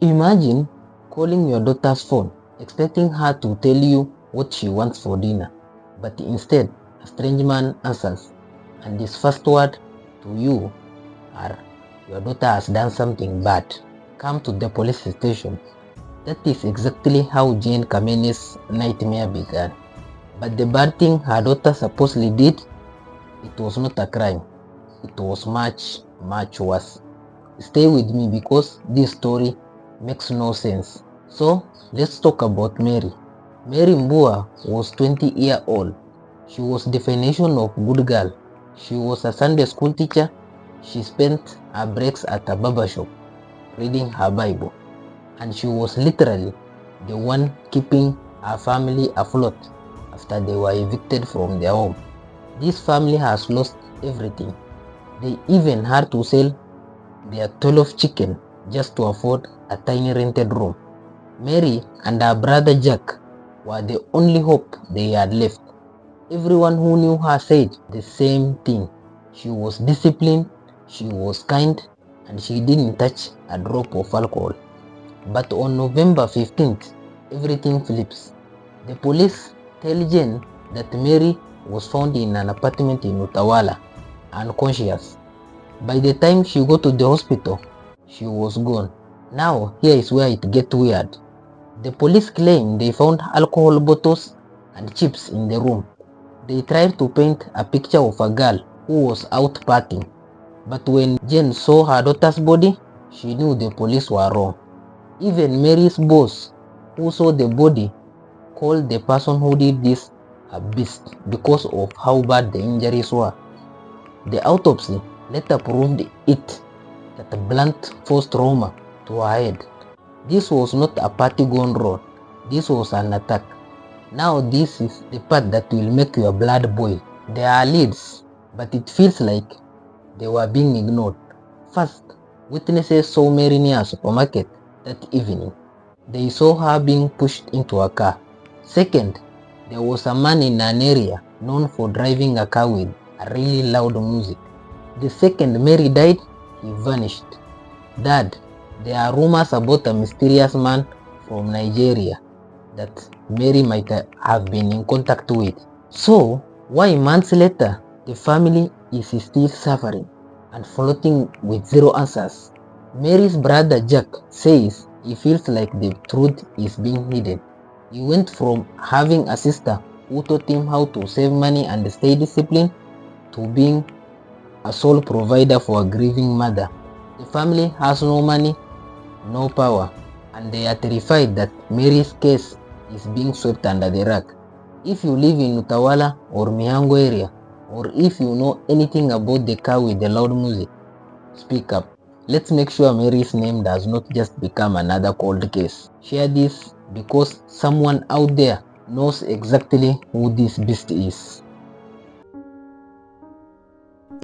Imagine calling your daughter's phone, expecting her to tell you what she wants for dinner, but instead a strange man answers, and his first word to you are, "Your daughter has done something bad. Come to the police station." That is exactly how Jane Kamene's nightmare began. But the bad thing her daughter supposedly did, it was not a crime. It was much, much worse. Stay with me because this story makes no sense. So let's talk about Mary. Mary Mbua was 20 years old. She was the definition of good girl. She was a Sunday school teacher. She spent her breaks at a barber shop reading her Bible. And she was literally the one keeping her family afloat after they were evicted from their home. This family has lost everything. They even had to sell their 12 chicken just to afford a tiny rented room. Mary and her brother Jack were the only hope they had left. Everyone who knew her said the same thing. She was disciplined, she was kind, and she didn't touch a drop of alcohol. But on November 15th, everything flips. The police tell Jane that Mary was found in an apartment in Utawala, unconscious. By the time she got to the hospital, she was gone. Now, here is where it gets weird. The police claim they found alcohol bottles and chips in the room. They tried to paint a picture of a girl who was out partying. But when Jane saw her daughter's body, she knew the police were wrong. Even Mary's boss, who saw the body, called the person who did this a beast because of how bad the injuries were. The autopsy later proved it that a blunt force trauma to her head. This was not a party gone wrong. This was an attack. Now this is the part that will make your blood boil. There are leads, but it feels like they were being ignored. First, witnesses saw Mary near a supermarket that evening. They saw her being pushed into a car. Second, there was a man in an area known for driving a car with a really loud music. The second Mary died, he vanished. Third, there are rumors about a mysterious man from Nigeria that Mary might have been in contact with. So, why months later, the family is still suffering and floating with zero answers? Mary's brother Jack says he feels like the truth is being hidden. He went from having a sister who taught him how to save money and stay disciplined to being a sole provider for a grieving mother. The family has no money, no power, and they are terrified that Mary's case is being swept under the rug. If you live in Utawala or Mihango area, or if you know anything about the car with the loud music, speak up. Let's make sure Mary's name does not just become another cold case. Share this because someone out there knows exactly who this beast is.